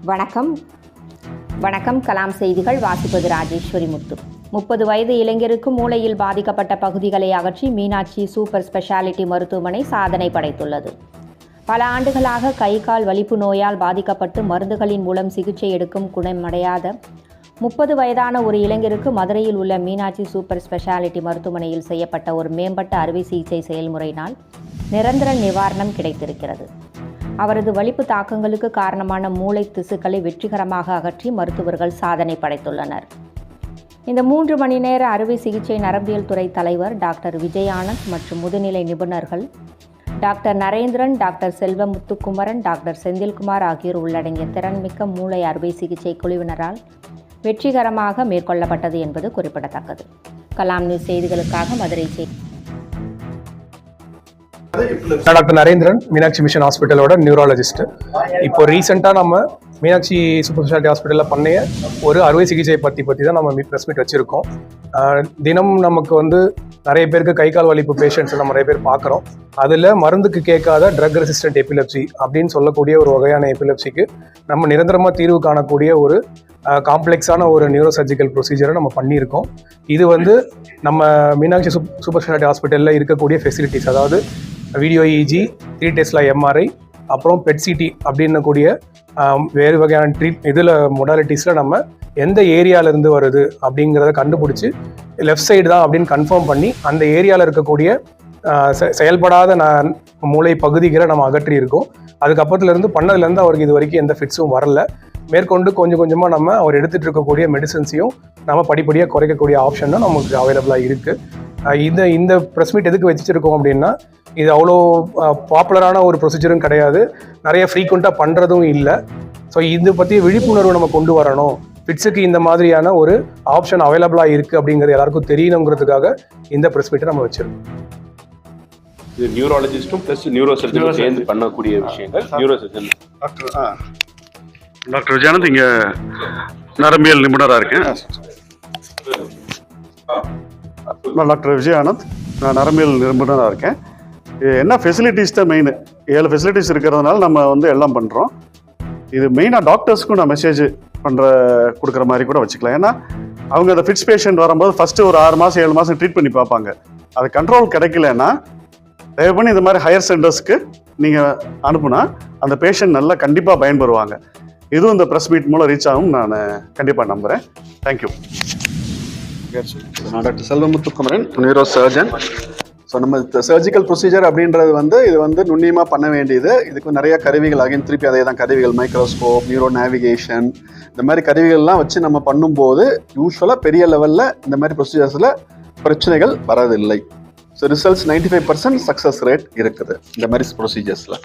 வணக்கம் கலாம் செய்திகள் வாசிப்பது ராஜேஸ்வரி முத்து. 30 வயது இளைஞருக்கு மூளையில் பாதிக்கப்பட்ட பகுதிகளை அகற்றி மீனாட்சி சூப்பர் ஸ்பெஷாலிட்டி மருத்துவமனை சாதனை படைத்துள்ளது. பல ஆண்டுகளாக கை கால் வலிப்பு நோயால் பாதிக்கப்பட்டு மருந்துகளின் மூலம் சிகிச்சை எடுக்கும் குணமடையாத 30 வயதான ஒரு இளைஞருக்கு மதுரையில் உள்ள மீனாட்சி சூப்பர் ஸ்பெஷாலிட்டி மருத்துவமனையில் செய்யப்பட்ட ஒரு மேம்பட்ட அறுவை சிகிச்சை செயல்முறையினால் நிரந்தர நிவாரணம் கிடைத்திருக்கிறது. அவரது வலிப்பு தாக்கங்களுக்கு காரணமான மூளை திசுக்களை வெற்றிகரமாக அகற்றி மருத்துவர்கள் சாதனை படைத்துள்ளனர். இந்த 3 மணி நேர அறுவை சிகிச்சை நரம்பியல் துறை தலைவர் டாக்டர் விஜய் ஆனந்த் மற்றும் முதுநிலை நிபுணர்கள் doctor Narendran, doctor Selvamuthukumaran, doctor Senthilkumar ஆகியோர் உள்ளடங்கிய திறன்மிக்க மூளை அறுவை சிகிச்சை குழுவினரால் வெற்றிகரமாக மேற்கொள்ளப்பட்டது என்பது குறிப்பிடத்தக்கது. கலாம் நியூஸ் செய்திகளுக்காக மதுரை செய்தி. டாக்டர் நரேந்திரன், மீனாட்சி மிஷன் ஹாஸ்பிட்டலோட நியூராலஜிஸ்ட். இப்போ ரீசெண்டாக நம்ம மீனாட்சி சூப்பர் ஸ்பெஷாலிட்டி ஹாஸ்பிட்டலில் பண்ண ஒரு அறுவை சிகிச்சை பற்றி தான் நம்ம ப்ரெஸ் மீட் வச்சுருக்கோம். தினம் நமக்கு நிறைய பேருக்கு கை கால் வலிப்பு பேஷண்ட்ஸ் நம்ம நிறைய பேர் பார்க்குறோம். அதில் மருந்துக்கு கேட்காத ட்ரக் ரெசிஸ்டன்ட் எபிலெப்சி அப்படின்னு சொல்லக்கூடிய ஒரு வகையான எபிலெப்சிக்கு நம்ம நிரந்தரமாக தீர்வு காணக்கூடிய ஒரு காம்ப்ளெக்ஸான ஒரு நியூரோ சர்ஜிக்கல் ப்ரொசீஜரை நம்ம பண்ணியிருக்கோம். இது நம்ம மீனாட்சி சூப்பர் ஸ்பெஷாலிட்டி ஹாஸ்பிட்டலில் இருக்கக்கூடிய ஃபெசிலிட்டிஸ், அதாவது வீடியோ இஜி, 3 டெஸ்லா எம்ஆர்ஐ, அப்புறம் பெட் சிடி அப்படின்னு கூடிய வேறு வகையான இதில் மொடாலிட்டிஸில் நம்ம எந்த ஏரியாவிலேருந்து வருது அப்படிங்கிறத கண்டுபிடிச்சி லெஃப்ட் சைடு தான் அப்படின்னு கன்ஃபார்ம் பண்ணி அந்த ஏரியாவில் இருக்கக்கூடிய செயல்படாத மூளை பகுதிகளை நம்ம அகற்றியிருக்கோம். அதுக்கப்புறத்துலேருந்து பண்ணதுலேருந்து அவருக்கு இது வரைக்கும் எந்த ஃபிட்ஸும் வரல. மேற்கொண்டு கொஞ்சம் கொஞ்சமாக நம்ம அவர் எடுத்துகிட்டு இருக்கக்கூடிய மெடிசன்ஸையும் நம்ம படிப்படியாக குறைக்கக்கூடிய ஆப்ஷனும் நமக்கு அவைலபிளாக இருக்குது. இந்த ப்ரெஸ் மீட் எதுக்கு வச்சுருக்கோம் அப்படின்னா, இது அவ்வளோ பாப்புலரான ஒரு ப்ரொசீஜரும் கிடையாது, நிறைய ஃப்ரீக்வெண்ட்டாக பண்ணுறதும் இல்லை. ஸோ இது பற்றி விழிப்புணர்வு நம்ம கொண்டு வரணும், ஃபிட்ஸுக்கு இந்த மாதிரியான ஒரு ஆப்ஷன் அவைலபிளாக இருக்குது அப்படிங்கிறது எல்லாருக்கும் தெரியணுங்கிறதுக்காக இந்த ப்ரெஸ் மீட்டை நம்ம வச்சுருக்கோம். இது நியூராலஜிஸ்ட்டும் ப்ளஸ் நியூரோ சர்ஜனும் சேர்ந்து பண்ணக்கூடிய விஷயங்கள். நியூரோ சர்ஜன் டாக்டர் விஜயானந்த், இங்கே நரம்பியல் நிபுணராக இருக்கேன். நான் டாக்டர் விஜயானந்த், நான் நரம்பியல் நிபுணராக இருக்கேன். என்ன ஃபெசிலிட்டிஸ் தான் மெயின். 7 ஃபெசிலிட்டிஸ் இருக்கிறதுனால நம்ம எல்லாம் பண்ணுறோம். இது மெயினாக டாக்டர்ஸ்க்கும் நான் மெசேஜ் கொடுக்குற மாதிரி கூட வச்சுக்கலாம். ஏன்னா அவங்க அந்த ஃபிட்ஸ் பேஷண்ட் வரும்போது ஃபஸ்ட்டு ஒரு 6 மாதம் 7 மாதம் ட்ரீட் பண்ணி பார்ப்பாங்க. அது கண்ட்ரோல் கிடைக்கலன்னா தயவு பண்ணி இந்த மாதிரி ஹையர் சென்டர்ஸ்க்கு நீங்கள் அனுப்புனா அந்த பேஷண்ட் நல்லா கண்டிப்பாக பயன்பெறுவாங்க. இதுவும் இந்த ப்ரெஸ் மீட் மூலம் ரீச் ஆகும் நான் கண்டிப்பாக நம்புகிறேன். தேங்க்யூ. நான் doctor Selvamuthukumaran, neuro surgeon. So நம்ம சர்ஜிக்கல் ப்ரொசீஜர் அப்படின்றது இது நுண்ணியமாக பண்ண வேண்டியது. இதுக்கு நிறைய கருவிகள் திருப்பி அதே தான் கருவிகள், மைக்ரோஸ்கோப், நியூரோ நேவிகேஷன், இந்த மாதிரி கருவிகள்லாம் வச்சு நம்ம பண்ணும்போது யூஸ்வலாக பெரிய லெவலில் இந்த மாதிரி ப்ரொசீஜர்ஸில் பிரச்சனைகள் வரதில்லை. ஸோ ரிசல்ட்ஸ் 95% சக்ஸஸ் ரேட் இருக்குது இந்த மாதிரி ப்ரொசீஜர்ஸில்.